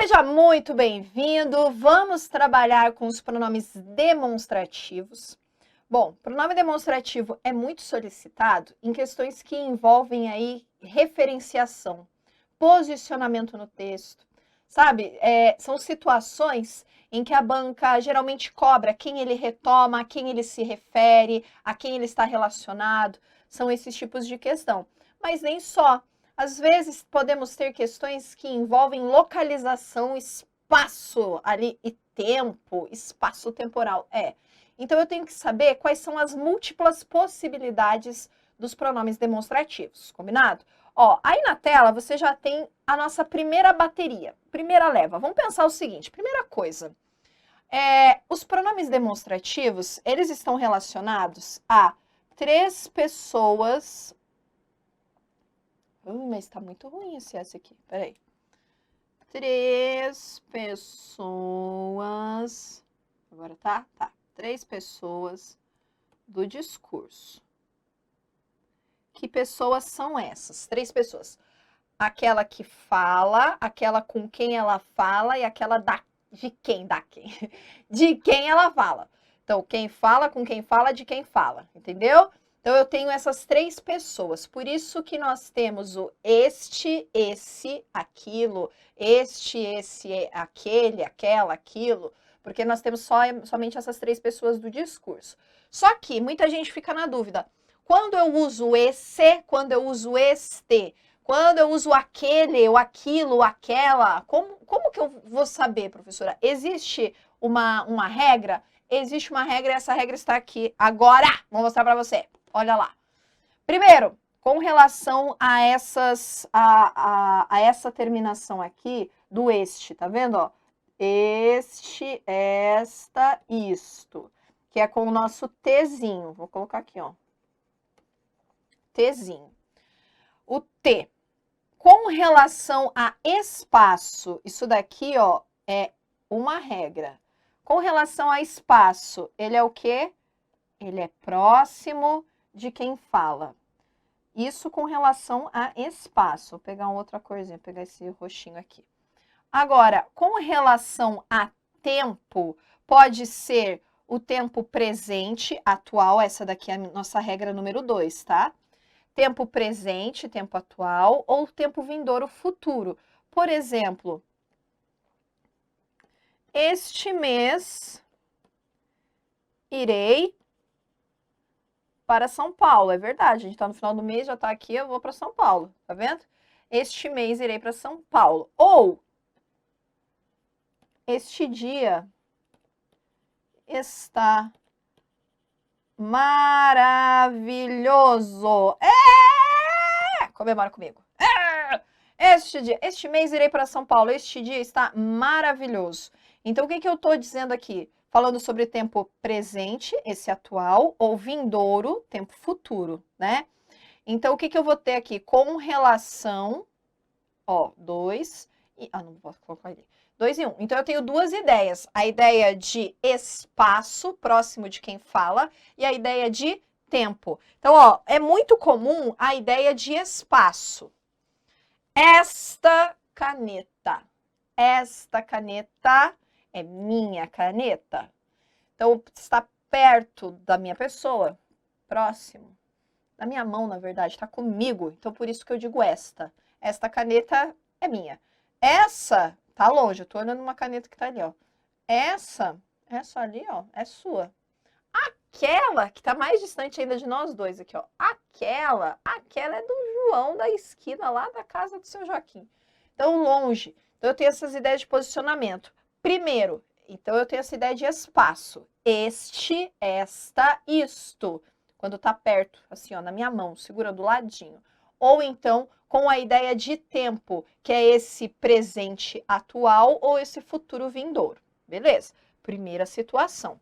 Seja muito bem-vindo. Vamos trabalhar com os pronomes demonstrativos. Bom, pronome demonstrativo é muito solicitado em questões que envolvem aí referenciação, posicionamento no texto, sabe? São situações em que a banca geralmente cobra quem ele retoma, a quem ele se refere, a quem ele está relacionado. São esses tipos de questão. Mas nem só. Às vezes podemos ter questões que envolvem localização, espaço ali e tempo, espaço temporal. Então eu tenho que saber quais são as múltiplas possibilidades dos pronomes demonstrativos, combinado? Ó, aí na tela você já tem a nossa primeira bateria, primeira leva. Vamos pensar o seguinte, primeira coisa, os pronomes demonstrativos, eles estão relacionados a 3 pessoas. Mas tá muito ruim esse S aqui, peraí. 3 pessoas, agora tá? Tá. 3 pessoas do discurso. Que pessoas são essas? 3 pessoas. Aquela que fala, aquela com quem ela fala e aquela de quem ela fala. Então, quem fala, com quem fala, de quem fala, entendeu? Então, eu tenho essas 3 pessoas. Por isso que nós temos o este, esse, aquilo, este, esse, aquele, aquela, aquilo, porque nós temos somente essas 3 pessoas do discurso. Só que muita gente fica na dúvida. Quando eu uso esse, quando eu uso este, quando eu uso aquele, ou aquilo, aquela, como que eu vou saber, professora? Existe uma regra? Existe uma regra e essa regra está aqui. Agora, vou mostrar para você. Olha lá. Primeiro, com relação a essa terminação aqui do este, tá vendo? Ó? Este, esta, isto, que é com o nosso Tzinho. Vou colocar aqui, ó. Tzinho. O T. Com relação a espaço, isso daqui, ó, é uma regra. Com relação a espaço, ele é o quê? Ele é próximo de quem fala. Isso com relação a espaço. Vou pegar uma outra corzinha, vou pegar esse roxinho aqui. Agora, com relação a tempo, pode ser o tempo presente, atual, essa daqui é a nossa regra número 2, tá? Tempo presente, tempo atual, ou tempo vindouro, futuro. Por exemplo, este mês irei para São Paulo. É verdade, a gente está no final do mês, já está aqui, eu vou para São Paulo, tá vendo? Este mês irei para São Paulo. Ou, este dia está maravilhoso. Comemora comigo. Este mês irei para São Paulo. Este dia está maravilhoso. Então, o que eu estou dizendo aqui? Falando sobre tempo presente, esse atual, ou vindouro, tempo futuro, né? Então, o que eu vou ter aqui? Com relação, ó, 2 e... não posso colocar ali. 2 e 1. Então, eu tenho 2 ideias. A ideia de espaço, próximo de quem fala, e a ideia de tempo. Então, ó, é muito comum a ideia de espaço. Esta caneta é minha caneta. Então, está perto da minha pessoa, próximo. Da minha mão, na verdade, está comigo. Então, por isso que eu digo esta. Esta caneta é minha. Essa tá longe, eu tô olhando uma caneta que tá ali, ó. Essa ali, ó, é sua. Aquela que tá mais distante ainda de nós dois aqui, ó. Aquela é do João da esquina lá da casa do seu Joaquim. Então, longe. Então, eu tenho essas ideias de posicionamento. Primeiro, então, eu tenho essa ideia de espaço. Este, esta, isto. Quando tá perto, assim, ó, na minha mão, segura do ladinho. Ou então, com a ideia de tempo, que é esse presente atual ou esse futuro vindouro. Beleza? Primeira situação.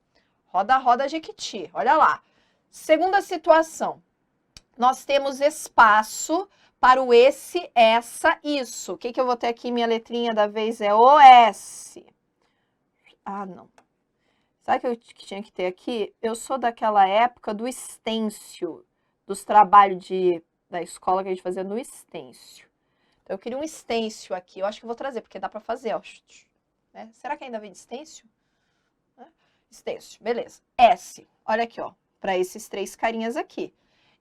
Roda, roda, Jequiti. Olha lá. Segunda situação. Nós temos espaço para o esse, essa, isso. O que eu vou ter aqui? Minha letrinha da vez é o S. Não. Sabe o que eu tinha que ter aqui? Eu sou daquela época do estêncil, dos trabalhos da escola que a gente fazia no estêncil. Então, eu queria um stencil aqui. Eu acho que eu vou trazer, porque dá pra fazer, ó. Né? Será que ainda vem de stencil? Stencil, beleza. S, olha aqui, ó, para esses 3 carinhas aqui.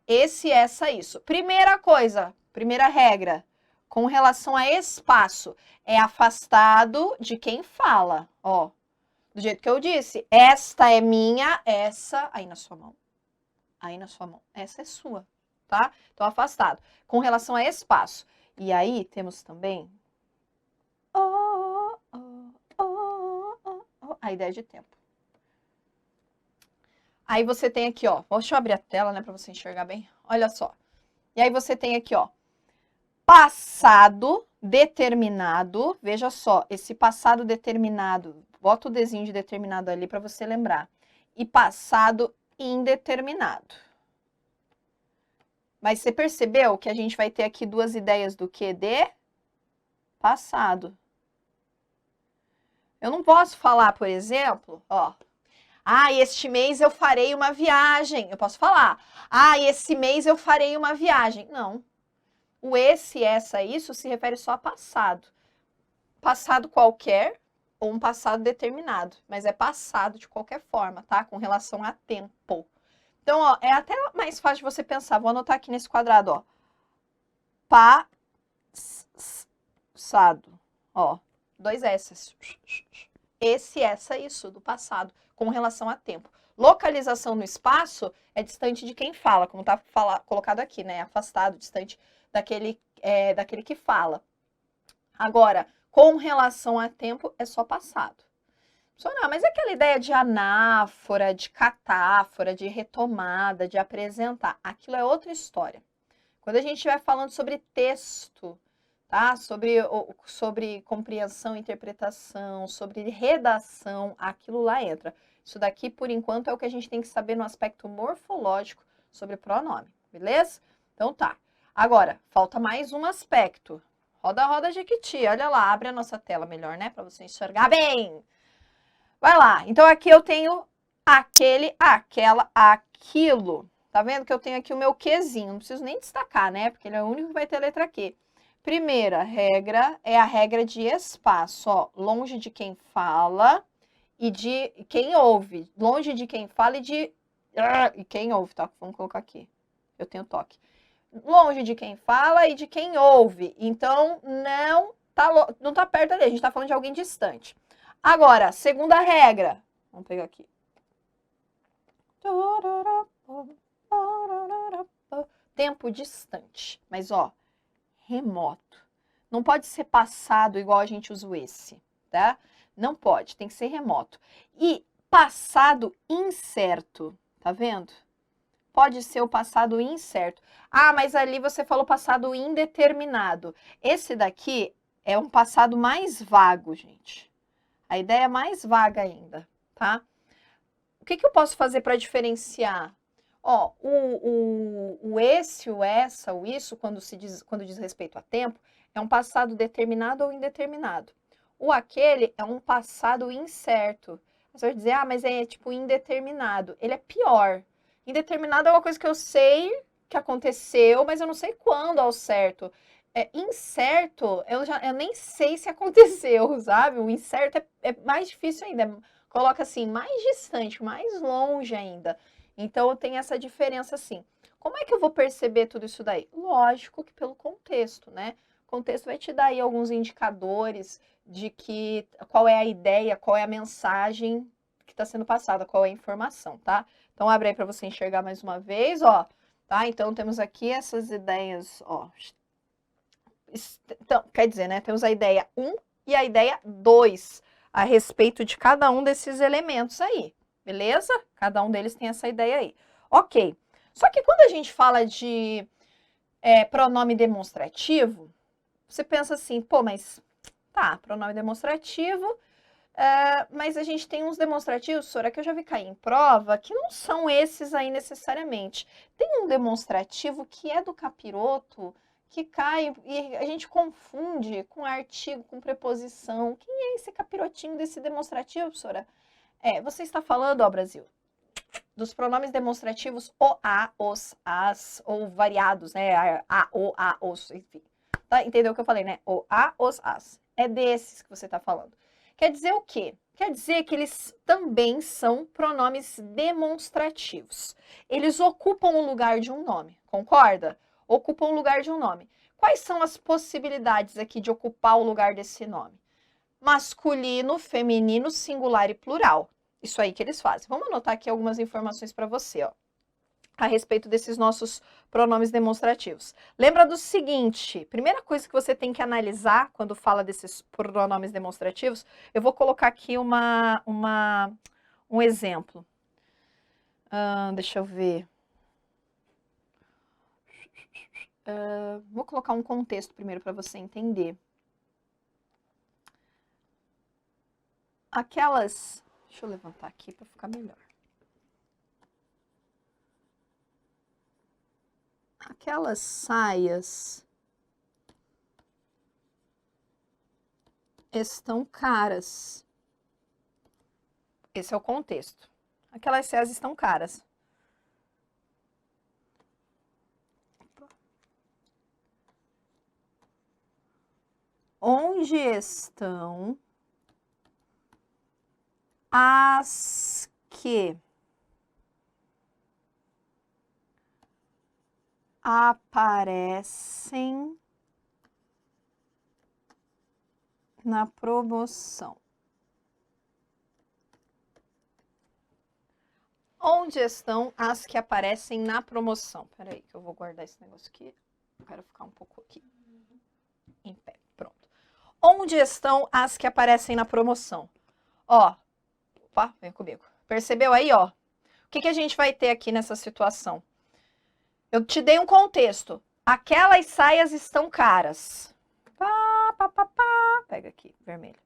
Esse, essa, isso. Primeira coisa, primeira regra, com relação a espaço, é afastado de quem fala, ó. Do jeito que eu disse, esta é minha, essa, aí na sua mão. Aí na sua mão. Essa é sua, tá? Então, afastado. Com relação a espaço. E aí, temos também a ideia de tempo. Aí você tem aqui, ó, deixa eu abrir a tela, né, para você enxergar bem. Olha só. E aí você tem aqui, ó, passado determinado. Veja só, esse passado determinado, bota o desenho de determinado ali para você lembrar. E passado indeterminado. Mas você percebeu que a gente vai ter aqui 2 ideias do que? De passado. Eu não posso falar, por exemplo, ó, este mês eu farei uma viagem. Eu posso falar, esse mês eu farei uma viagem. Não. O esse, essa, isso se refere só a passado. Passado qualquer ou um passado determinado. Mas é passado de qualquer forma, tá? Com relação a tempo. Então, ó, é até mais fácil de você pensar. Vou anotar aqui nesse quadrado, ó. Passado. Ó, 2 S. Esse, essa, isso, do passado, com relação a tempo. Localização no espaço é distante de quem fala, como está colocado aqui, né? Afastado, distante daquele que fala. Agora, com relação a tempo, é só passado. Não, mas é aquela ideia de anáfora, de catáfora, de retomada, de apresentar, aquilo é outra história. Quando a gente estiver falando sobre texto, tá? Sobre compreensão, interpretação, sobre redação, aquilo lá entra. Isso daqui, por enquanto, é o que a gente tem que saber no aspecto morfológico sobre pronome, beleza? Então tá. Agora, falta mais um aspecto. Roda, roda, Jequiti. Olha lá, abre a nossa tela melhor, né? Para você enxergar bem. Vai lá. Então, aqui eu tenho aquele, aquela, aquilo. Tá vendo que eu tenho aqui o meu Qzinho? Não preciso nem destacar, né? Porque ele é o único que vai ter a letra Q. Primeira regra é a regra de espaço, ó. Longe de quem fala e de quem ouve. Longe de quem fala e quem ouve, tá? Vamos colocar aqui. Eu tenho toque. Longe de quem fala e de quem ouve. Então, não tá perto ali. A gente tá falando de alguém distante. Agora, segunda regra. Vamos pegar aqui. Tempo distante. Mas, ó, remoto. Não pode ser passado igual a gente usa o esse, tá? Não pode, tem que ser remoto. E passado incerto, tá vendo? Pode ser o passado incerto. Mas ali você falou passado indeterminado. Esse daqui é um passado mais vago, gente. A ideia é mais vaga ainda, tá? O que eu posso fazer para diferenciar? Ó, o esse, o essa, o isso, quando diz respeito a tempo, é um passado determinado ou indeterminado. O aquele é um passado incerto. Você vai dizer, mas é tipo indeterminado. Ele é pior. Indeterminado é uma coisa que eu sei que aconteceu, mas eu não sei quando ao certo. Incerto, eu nem sei se aconteceu, sabe? O incerto é mais difícil ainda. Coloca assim, mais distante, mais longe ainda. Então, tem essa diferença assim. Como é que eu vou perceber tudo isso daí? Lógico que pelo contexto, né? O contexto vai te dar aí alguns indicadores de qual é a ideia, qual é a mensagem que está sendo passada, qual é a informação, tá? Então, abre aí para você enxergar mais uma vez, ó. Tá? Então, temos aqui essas ideias, ó. Então, quer dizer, né? Temos a ideia 1 e a ideia 2 a respeito de cada um desses elementos aí, beleza? Cada um deles tem essa ideia aí. Ok. Só que quando a gente fala de pronome demonstrativo, você pensa assim, pô, mas tá, pronome demonstrativo, mas a gente tem uns demonstrativos, Sora, que eu já vi cair em prova, que não são esses aí necessariamente. Tem um demonstrativo que é do capiroto, que cai e a gente confunde com artigo, com preposição. Quem é esse capirotinho desse demonstrativo, Sora? Você está falando, ó, Brasil, dos pronomes demonstrativos o, a, os, as, ou variados, né? A, o, os, enfim. Tá? Entendeu o que eu falei, né? O a, os, as. É desses que você está falando. Quer dizer o quê? Quer dizer que eles também são pronomes demonstrativos. Eles ocupam o lugar de um nome, concorda? Ocupam o lugar de um nome. Quais são as possibilidades aqui de ocupar o lugar desse nome? Masculino, feminino, singular e plural. Isso aí que eles fazem. Vamos anotar aqui algumas informações para você, ó, a respeito desses nossos pronomes demonstrativos. Lembra do seguinte, primeira coisa que você tem que analisar quando fala desses pronomes demonstrativos, eu vou colocar aqui um exemplo. Deixa eu ver. Vou colocar um contexto primeiro para você entender. Aquelas... Deixa eu levantar aqui para ficar melhor. Aquelas saias estão caras. Esse é o contexto. Aquelas saias estão caras. Onde estão as que aparecem na promoção? Onde estão as que aparecem na promoção? Peraí, que eu vou guardar esse negócio aqui. Eu quero ficar um pouco aqui em pé. Pronto. Onde estão as que aparecem na promoção? Ó, opa, vem comigo. Percebeu aí, ó? O que a gente vai ter aqui nessa situação? Eu te dei um contexto. Aquelas saias estão caras. Pega aqui, vermelho.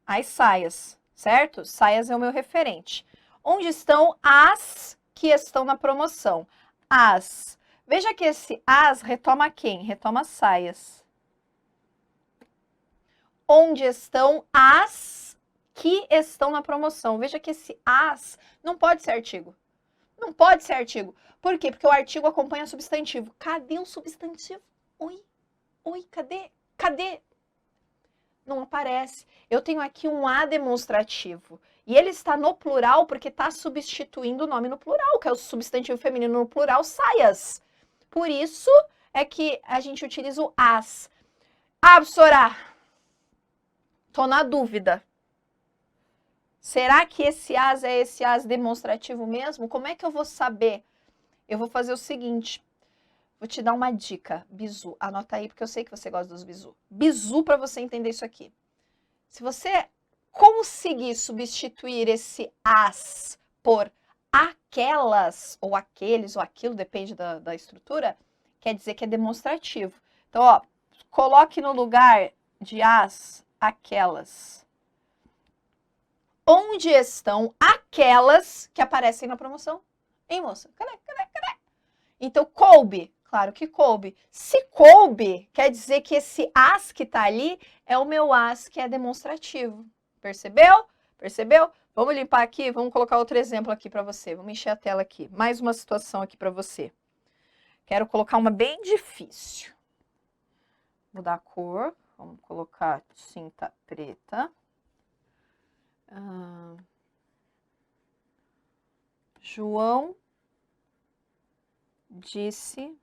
As saias, certo? Saias é o meu referente. Onde estão as que estão na promoção? As. Veja que esse as retoma quem? Retoma saias. Onde estão as que estão na promoção? Veja que esse as não pode ser artigo. Não pode ser artigo. Por quê? Porque o artigo acompanha o substantivo. Cadê o substantivo? Oi? Oi, cadê? Cadê? Não aparece. Eu tenho aqui um a demonstrativo. E ele está no plural porque está substituindo o nome no plural, que é o substantivo feminino no plural, saias. Por isso é que a gente utiliza o as. Absorá. Tô na dúvida. Será que esse as é esse as demonstrativo mesmo? Como é que eu vou saber? Eu vou fazer o seguinte. Vou te dar uma dica, bizu. Anota aí, porque eu sei que você gosta dos bizu. Bizu para você entender isso aqui. Se você conseguir substituir esse as por aquelas, ou aqueles, ou aquilo, depende da estrutura, quer dizer que é demonstrativo. Então, ó, coloque no lugar de as, aquelas. Onde estão aquelas que aparecem na promoção? Hein, moça? Cadê? Então, coube. Claro que coube. Se coube, quer dizer que esse as que tá ali é o meu as que é demonstrativo. Percebeu? Percebeu? Vamos limpar aqui, vamos colocar outro exemplo aqui para você. Vamos encher a tela aqui. Mais uma situação aqui para você. Quero colocar uma bem difícil. Mudar a cor. Vamos colocar tinta preta. João disse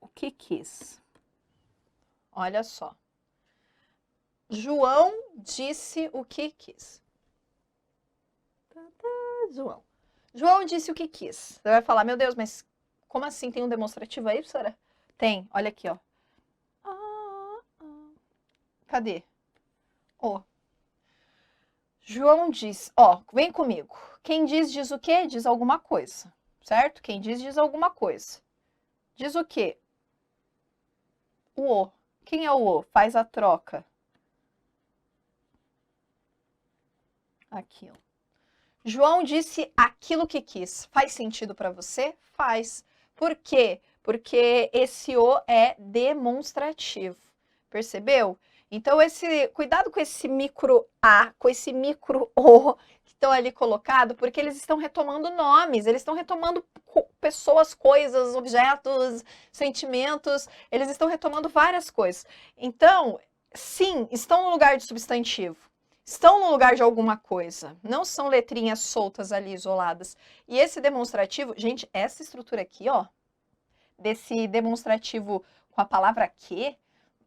o que quis. Olha só. João disse o que quis. João. João disse o que quis. Você vai falar, meu Deus, mas como assim? Tem um demonstrativo aí, professora? Tem, olha aqui, ó. Cadê? Ó. João diz, ó, vem comigo. Quem diz o quê? Diz alguma coisa, certo? Quem diz alguma coisa. Diz o quê? O. Quem é o O? Faz a troca. Aqui, ó. João disse aquilo que quis. Faz sentido para você? Faz. Por quê? Porque esse O é demonstrativo. Percebeu? Então, cuidado com esse micro A, com esse micro O que estão ali colocado, porque eles estão retomando nomes, eles estão retomando pessoas, coisas, objetos, sentimentos, eles estão retomando várias coisas. Então, sim, estão no lugar de substantivo. Estão no lugar de alguma coisa. Não são letrinhas soltas ali, isoladas. E esse demonstrativo, gente, essa estrutura aqui, ó, desse demonstrativo com a palavra que,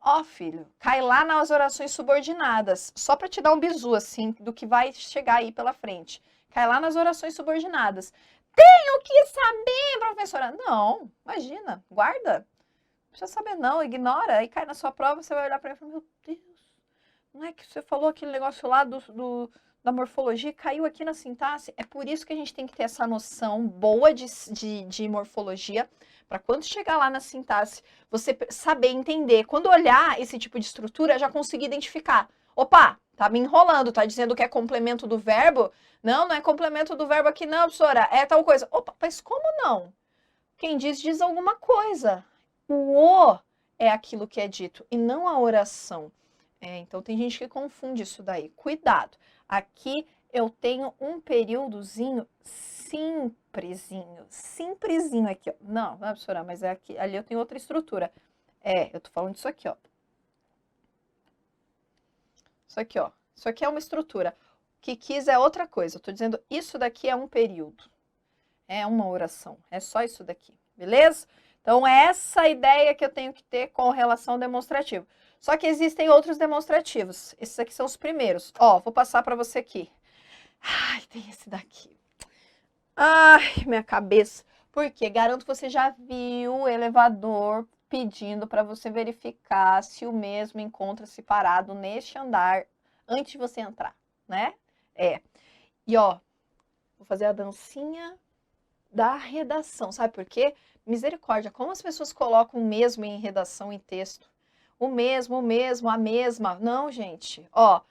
ó, filho, cai lá nas orações subordinadas. Só para te dar um bizu, assim, do que vai chegar aí pela frente. Cai lá nas orações subordinadas. Tenho que saber, professora. Não, imagina, guarda. Não precisa saber não, ignora. Aí cai na sua prova, você vai olhar para mim e falar, meu Deus, não é que você falou aquele negócio lá da morfologia, caiu aqui na sintaxe? É por isso que a gente tem que ter essa noção boa de morfologia, para quando chegar lá na sintaxe, você saber entender. Quando olhar esse tipo de estrutura, já conseguir identificar. Opa, tá me enrolando, tá dizendo que é complemento do verbo? Não, não é complemento do verbo aqui não, professora, é tal coisa. Opa, mas como não? Quem diz alguma coisa. O é aquilo que é dito e não a oração. Então tem gente que confunde isso daí. Cuidado. Aqui eu tenho um períodozinho simplesinho aqui, ó. Não, professora, mas é aqui, ali eu tenho outra estrutura. Eu tô falando disso aqui, ó. Isso aqui, ó. Isso aqui é uma estrutura. O que quis é outra coisa. Eu tô dizendo, isso daqui é um período. É uma oração. É só isso daqui. Beleza? Então, é essa ideia que eu tenho que ter com relação ao demonstrativo. Só que existem outros demonstrativos. Esses aqui são os primeiros. Ó, vou passar para você aqui. Ai, tem esse daqui. Ai, minha cabeça. Por quê? Garanto que você já viu o elevador pedindo para você verificar se o mesmo encontra-se parado neste andar antes de você entrar, né? E ó, vou fazer a dancinha da redação. Sabe por quê? Misericórdia, como as pessoas colocam o mesmo em redação, em texto? O mesmo, a mesma. Não, gente. Ó,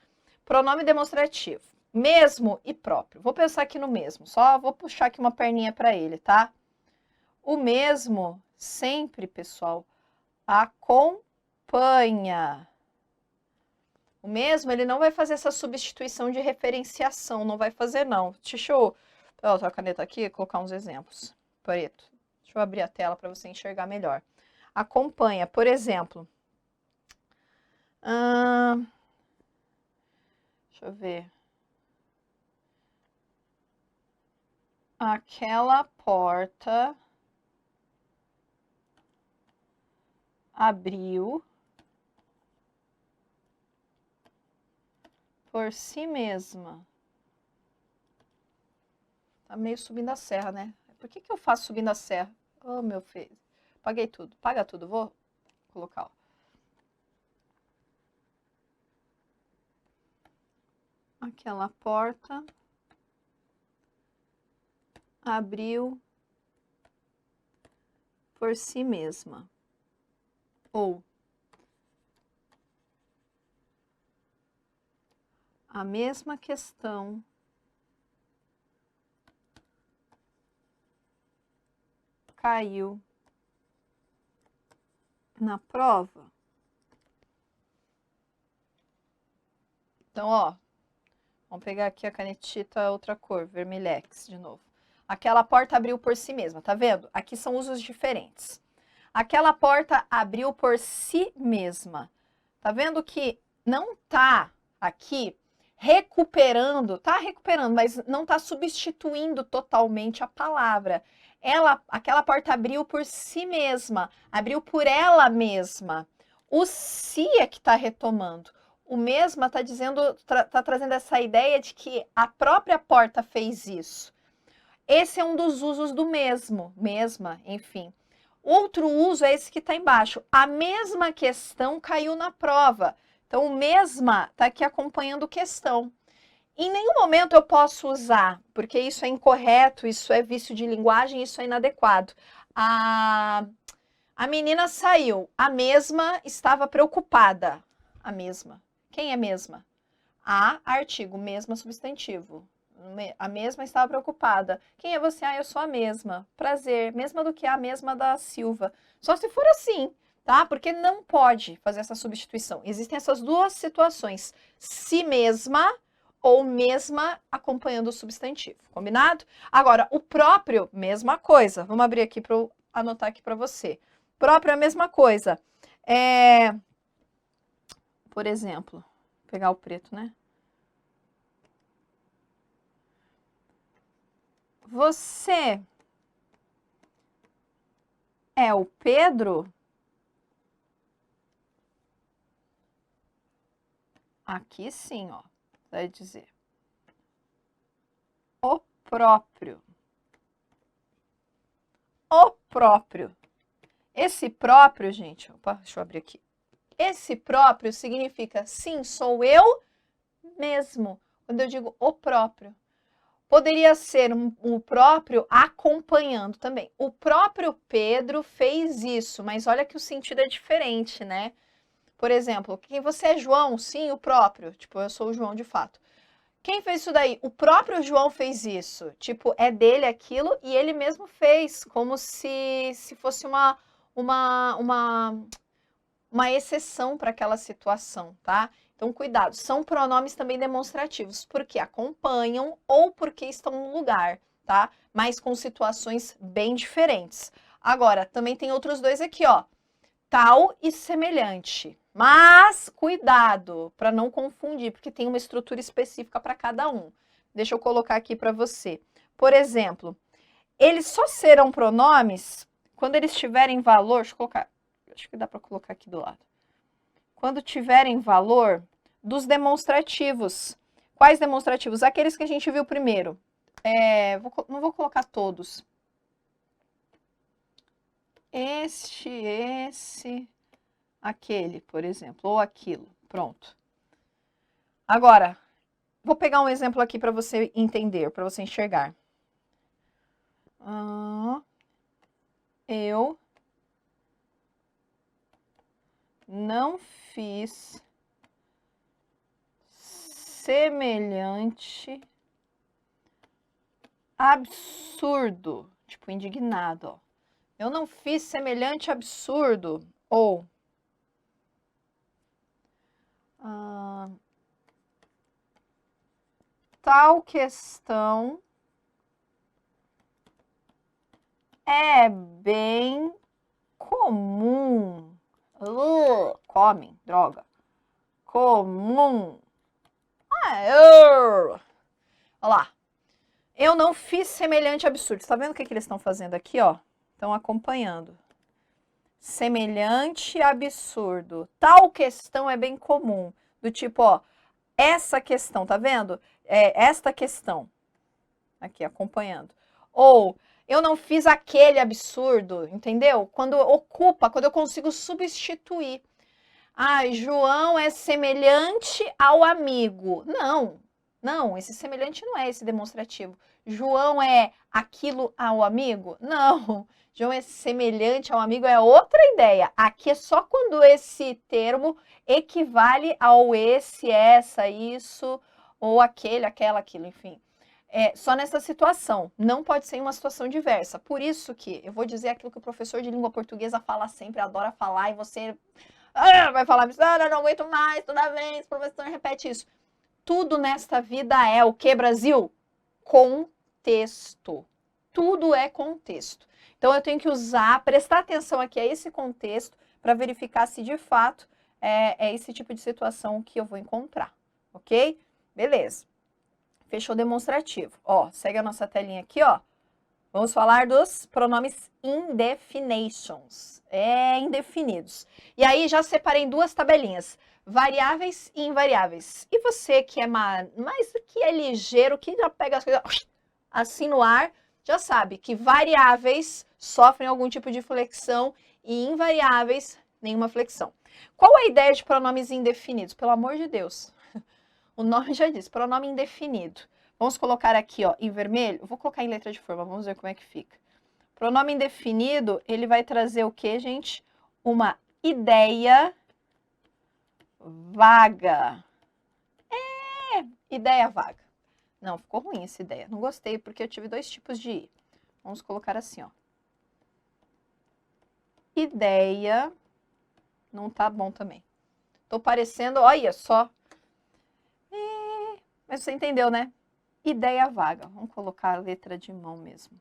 pronome demonstrativo. Mesmo e próprio. Vou pensar aqui no mesmo. Só vou puxar aqui uma perninha para ele, tá? O mesmo sempre, pessoal, acompanha. O mesmo, ele não vai fazer essa substituição de referenciação. Não vai fazer, não. Deixa eu botar a caneta aqui e colocar uns exemplos. Preto. Deixa eu abrir a tela para você enxergar melhor. Acompanha, por exemplo. Deixa eu ver. Aquela porta abriu por si mesma. Tá meio subindo a serra, né? Por que eu faço subindo a serra? Oh, meu filho. Paguei tudo. Paga tudo. Vou colocar, ó. Aquela porta abriu por si mesma. Ou a mesma questão caiu na prova. Então, ó, vamos pegar aqui a canetita outra cor, vermelhex de novo. Aquela porta abriu por si mesma, tá vendo? Aqui são usos diferentes. Aquela porta abriu por si mesma. Tá vendo que não tá aqui recuperando, tá recuperando, mas não tá substituindo totalmente a palavra. Aquela porta abriu por si mesma, abriu por ela mesma. O si é que tá retomando. O mesma tá dizendo, tá trazendo essa ideia de que a própria porta fez isso. Esse é um dos usos do mesmo, mesma, enfim. Outro uso é esse que está embaixo. A mesma questão caiu na prova. Então, o mesma está aqui acompanhando questão. Em nenhum momento eu posso usar, porque isso é incorreto, isso é vício de linguagem, isso é inadequado. A menina saiu, a mesma estava preocupada. A mesma. Quem é mesma? A, artigo, mesma, substantivo. A mesma estava preocupada. Quem é você? Ah, eu sou a mesma. Prazer. Mesma do que a mesma da Silva. Só se for assim, tá? Porque não pode fazer essa substituição. Existem essas duas situações. Si mesma ou mesma acompanhando o substantivo, combinado? Agora, o próprio, mesma coisa. Vamos abrir aqui para eu anotar aqui para você. Próprio é a mesma coisa. Por exemplo, vou pegar o preto, né? Você é o Pedro? Aqui sim, ó. Vai dizer. O próprio. O próprio. Esse próprio, gente, opa, deixa eu abrir aqui. Esse próprio significa sim, sou eu mesmo. Quando eu digo o próprio. Poderia ser o próprio acompanhando também. O próprio Pedro fez isso, mas olha que o sentido é diferente, né? Por exemplo, quem você é João? Sim, o próprio. Tipo, eu sou o João de fato. Quem fez isso daí? O próprio João fez isso. Tipo, é dele aquilo e ele mesmo fez, como se fosse uma exceção para aquela situação, tá? Então, cuidado. São pronomes também demonstrativos, porque acompanham ou porque estão no lugar, tá? Mas com situações bem diferentes. Agora, também tem outros dois aqui, ó. Tal e semelhante. Mas cuidado para não confundir, porque tem uma estrutura específica para cada um. Deixa eu colocar aqui para você. Por exemplo, eles só serão pronomes quando eles tiverem valor. Deixa eu colocar. Acho que dá para colocar aqui do lado. Quando tiverem valor dos demonstrativos. Quais demonstrativos? Aqueles que a gente viu primeiro. Não vou colocar todos. Esse, aquele, por exemplo, ou aquilo. Pronto. Agora, vou pegar um exemplo aqui para você entender, para você enxergar. Eu não fiz semelhante absurdo. Tipo, indignado, ó. Eu não fiz semelhante absurdo. Ou tal questão é bem comum. Comem, droga. Comum. Olha lá. Eu não fiz semelhante absurdo. Você tá vendo o que eles estão fazendo aqui, ó? Estão acompanhando. Semelhante absurdo. Tal questão é bem comum. Do tipo, ó, essa questão, tá vendo? Esta questão. Aqui, acompanhando. Ou, eu não fiz aquele absurdo, entendeu? Quando eu consigo substituir. João é semelhante ao amigo. Não, esse semelhante não é esse demonstrativo. João é aquilo ao amigo? Não. João é semelhante ao amigo, é outra ideia. Aqui é só quando esse termo equivale ao esse, essa, isso, ou aquele, aquela, aquilo, enfim. Só nessa situação. Não pode ser em uma situação diversa. Por isso que eu vou dizer aquilo que o professor de língua portuguesa fala sempre, adora falar, e você vai falar, não aguento mais, toda vez, o professor repete isso. Tudo nesta vida é o que, Brasil? Contexto. Tudo é contexto. Então, eu tenho que prestar atenção aqui a esse contexto para verificar se de fato é esse tipo de situação que eu vou encontrar, ok? Beleza. Fechou o demonstrativo. Ó, segue a nossa telinha aqui, ó. Vamos falar dos pronomes indefinations. Indefinidos. E aí, já separei em duas tabelinhas. Variáveis e invariáveis. E você que é mais que é ligeiro, que já pega as coisas assim no ar, já sabe que variáveis sofrem algum tipo de flexão e invariáveis, nenhuma flexão. Qual a ideia de pronomes indefinidos? Pelo amor de Deus. O nome já diz, pronome indefinido. Vamos colocar aqui, ó, em vermelho. Eu vou colocar em letra de forma, vamos ver como é que fica. Pronome indefinido, ele vai trazer o quê, gente? Uma ideia vaga. Ideia vaga. Não, ficou ruim essa ideia. Não gostei, porque eu tive dois tipos de i. Vamos colocar assim, ó. Ideia. Não tá bom também. Tô parecendo, olha só. Mas você entendeu, né? Ideia vaga. Vamos colocar a letra de mão mesmo.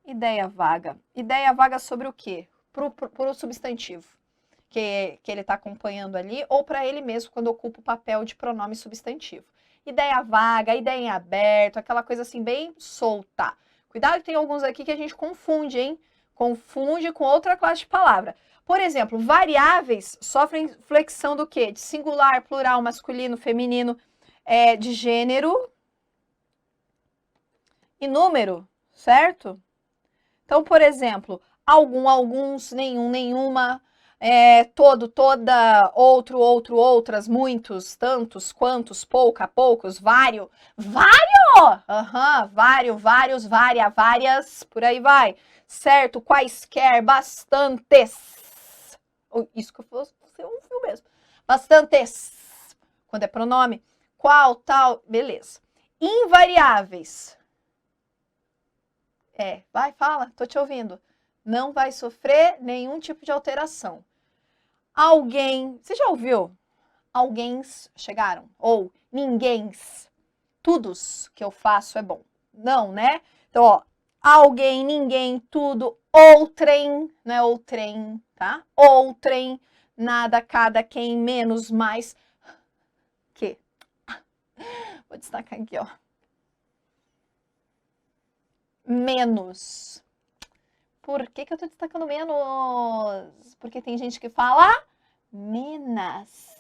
Ideia vaga. Ideia vaga sobre o quê? Pro substantivo que ele está acompanhando ali, ou para ele mesmo, quando ocupa o papel de pronome substantivo. Ideia vaga, ideia em aberto, aquela coisa assim bem solta. Cuidado que tem alguns aqui que a gente confunde, hein? Confunde com outra classe de palavra. Por exemplo, variáveis sofrem flexão do quê? De singular, plural, masculino, feminino, de gênero e número, certo? Então, por exemplo, algum, alguns, nenhum, nenhuma, todo, toda, outro, outro, outras, muitos, tantos, quantos, pouca, poucos, vário. Vário! Aham, vário, vários, vária, várias, por aí vai. Certo? Quaisquer, bastantes. Isso que você ouviu mesmo. Bastantes. Quando é pronome. Qual, tal, beleza. Invariáveis. Vai, fala, tô te ouvindo. Não vai sofrer nenhum tipo de alteração. Alguém, você já ouviu? Alguéms chegaram. Ou ninguéms. Tudos que eu faço é bom. Não, né? Então, ó, alguém, ninguém, tudo, outrem, não é outrem, tá? Outrem, nada, cada, quem, menos, mais. Que? Vou destacar aqui, ó. Menos. Por que eu tô destacando menos? Porque tem gente que fala menos.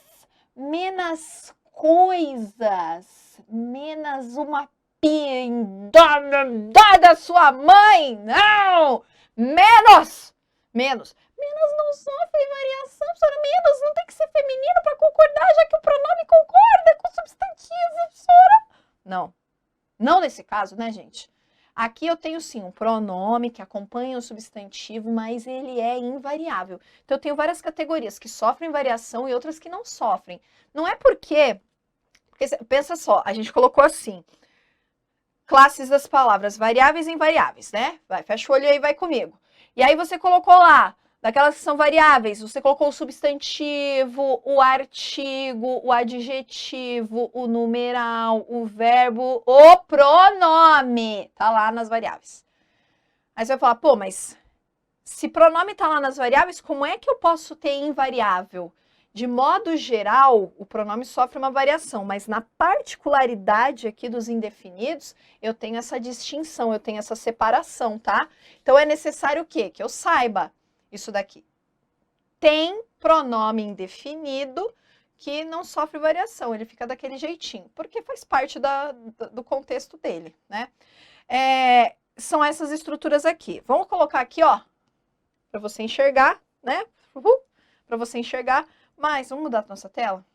Menos coisas. Menos uma da sua mãe. Não! Menos. Menos. Menos não sofre variação, professora. Menos não tem que ser feminino para concordar, já que o pronome concorda com o substantivo, professora. Não. Não nesse caso, né, gente? Aqui eu tenho sim um pronome que acompanha o substantivo, mas ele é invariável. Então eu tenho várias categorias que sofrem variação e outras que não sofrem. Não é porque pensa só, a gente colocou assim, classes das palavras variáveis e invariáveis, né? Vai, fecha o olho aí e vai comigo. E aí você colocou lá, daquelas que são variáveis, você colocou o substantivo, o artigo, o adjetivo, o numeral, o verbo, o pronome. Tá lá nas variáveis. Aí você vai falar, pô, mas se pronome tá lá nas variáveis, como é que eu posso ter invariável? De modo geral, o pronome sofre uma variação, mas na particularidade aqui dos indefinidos, eu tenho essa distinção, eu tenho essa separação, tá? Então, é necessário o quê? Que eu saiba isso daqui. Tem pronome indefinido que não sofre variação, ele fica daquele jeitinho, porque faz parte do contexto dele, né? São essas estruturas aqui. Vamos colocar aqui, ó, para você enxergar, né? Para você enxergar. Mas, vamos mudar a nossa tela?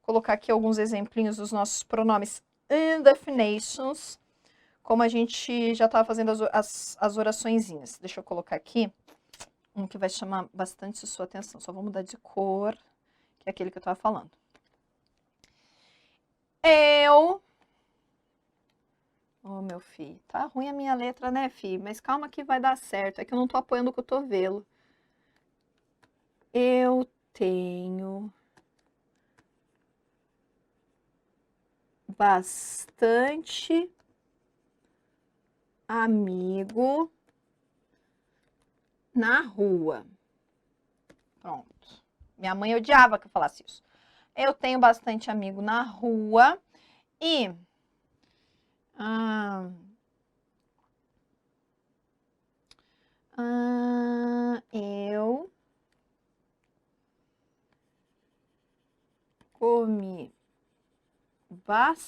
Colocar aqui alguns exemplinhos dos nossos pronomes indefinitions, como a gente já estava fazendo as oraçõezinhas. Deixa eu colocar aqui um que vai chamar bastante sua atenção. Só vou mudar de cor, que é aquele que eu estava falando. Eu... Oh, meu filho, tá ruim a minha letra, né, filho? Mas calma que vai dar certo. É que eu não tô apoiando o cotovelo. Eu tenho bastante amigo na rua. Pronto. Minha mãe odiava que eu falasse isso. Eu tenho bastante amigo na rua e eu comi bastante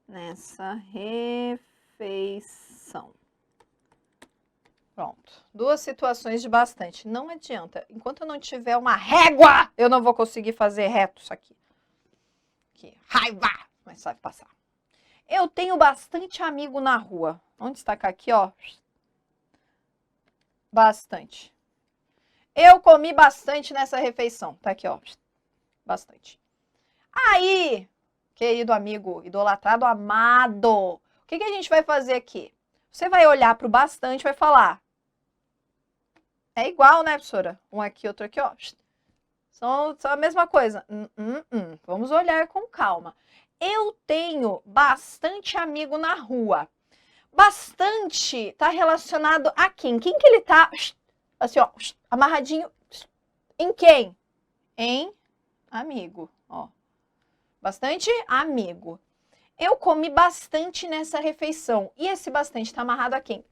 nessa refeição. Pronto. Duas situações de bastante. Não adianta. Enquanto eu não tiver uma régua, eu não vou conseguir fazer reto isso aqui. Que raiva! Mas sabe passar. Eu tenho bastante amigo na rua. Vamos destacar aqui, ó. Bastante. Eu comi bastante nessa refeição. Tá aqui, ó. Bastante. Aí, querido amigo, idolatrado, amado, o que a gente vai fazer aqui? Você vai olhar para o bastante e vai falar, É igual, né, professora? Um aqui, outro aqui, ó. São a mesma coisa. Vamos olhar com calma. Eu tenho bastante amigo na rua. Bastante tá relacionado a quem? Quem que ele tá, assim, ó, amarradinho em quem? Em amigo, ó. Bastante amigo. Eu comi bastante nessa refeição. E esse bastante tá amarrado a quem?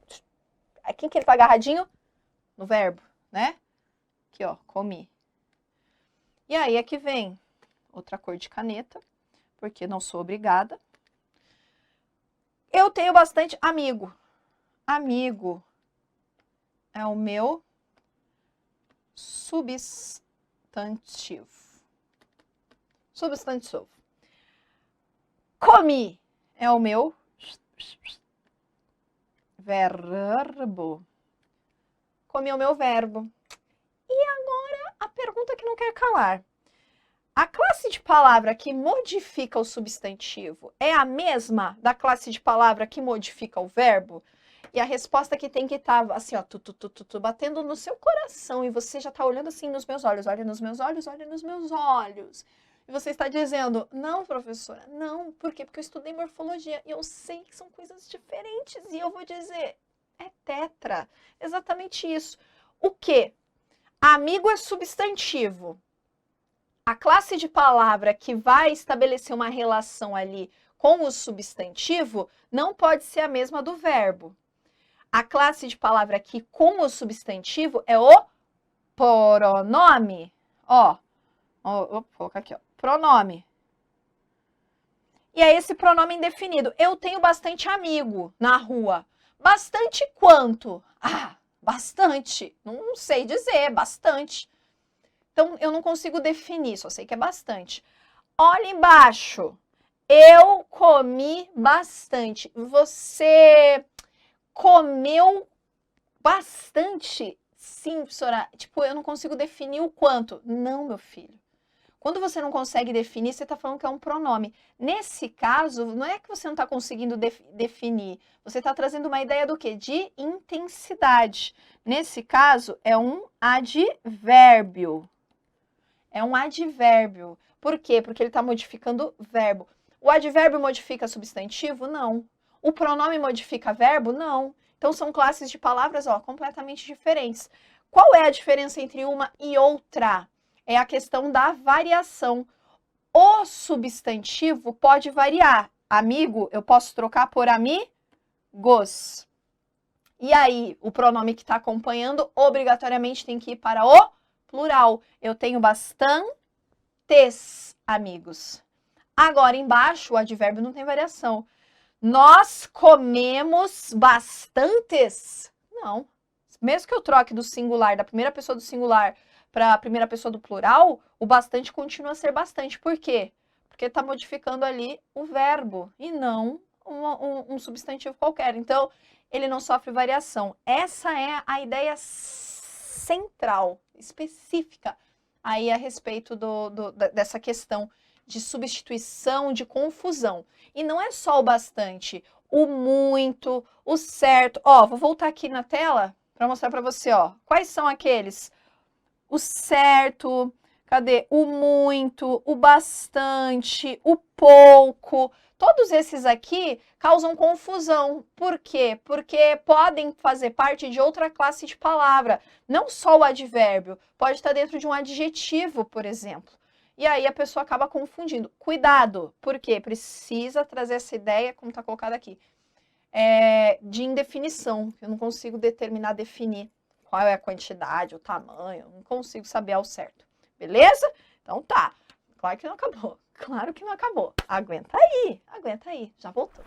A quem que ele tá agarradinho? No verbo, né? Aqui, ó, comi. E aí é que vem outra cor de caneta, porque não sou obrigada. Eu tenho bastante amigo. Amigo é o meu substantivo. Substantivo. Comi é o meu verbo. Comi é o meu verbo. E agora a pergunta que não quer calar. A classe de palavra que modifica o substantivo é a mesma da classe de palavra que modifica o verbo? E a resposta que tem que estar assim, ó, batendo no seu coração e você já está olhando assim nos meus olhos, olha nos meus olhos, olha nos meus olhos. E você está dizendo, não, professora, não. Por quê? Porque eu estudei morfologia e eu sei que são coisas diferentes. E eu vou dizer, é tetra. Exatamente isso. O quê? Amigo é substantivo. A classe de palavra que vai estabelecer uma relação ali com o substantivo não pode ser a mesma do verbo. A classe de palavra aqui com o substantivo é o pronome. Ó, vou colocar aqui, ó, pronome. E é esse pronome indefinido. Eu tenho bastante amigo na rua. Bastante quanto? Ah, bastante. Não sei dizer, bastante. Então, eu não consigo definir, só sei que é bastante. Olha embaixo. Eu comi bastante. Você comeu bastante? Sim, professora. Tipo, eu não consigo definir o quanto. Não, meu filho. Quando você não consegue definir, você está falando que é um pronome. Nesse caso, não é que você não está conseguindo definir. Você está trazendo uma ideia do quê? De intensidade. Nesse caso, é um advérbio. É um advérbio. Por quê? Porque ele está modificando verbo. O advérbio modifica substantivo? Não. O pronome modifica verbo? Não. Então, são classes de palavras, ó, completamente diferentes. Qual é a diferença entre uma e outra? É a questão da variação. O substantivo pode variar. Amigo, eu posso trocar por amigos. E aí, o pronome que está acompanhando, obrigatoriamente tem que ir para o plural. Eu tenho bastantes amigos. Agora, embaixo, o advérbio não tem variação. Nós comemos bastantes? Não. Mesmo que eu troque do singular, da primeira pessoa do singular para a primeira pessoa do plural, o bastante continua a ser bastante. Por quê? Porque está modificando ali o verbo e não um substantivo qualquer. Então, ele não sofre variação. Essa é a ideia central, específica, aí a respeito dessa questão de substituição, de confusão. E não é só o bastante, o muito, o certo. Ó, vou voltar aqui na tela para mostrar para você, ó. Quais são aqueles? O certo, cadê? O muito, o bastante, o pouco. Todos esses aqui causam confusão. Por quê? Porque podem fazer parte de outra classe de palavra. Não só o advérbio, pode estar dentro de um adjetivo, por exemplo. E aí a pessoa acaba confundindo. Cuidado, porque precisa trazer essa ideia, como está colocado aqui, de indefinição. Eu não consigo definir qual é a quantidade, o tamanho, não consigo saber ao certo. Beleza? Então tá. Claro que não acabou. Claro que não acabou. Aguenta aí, já voltou.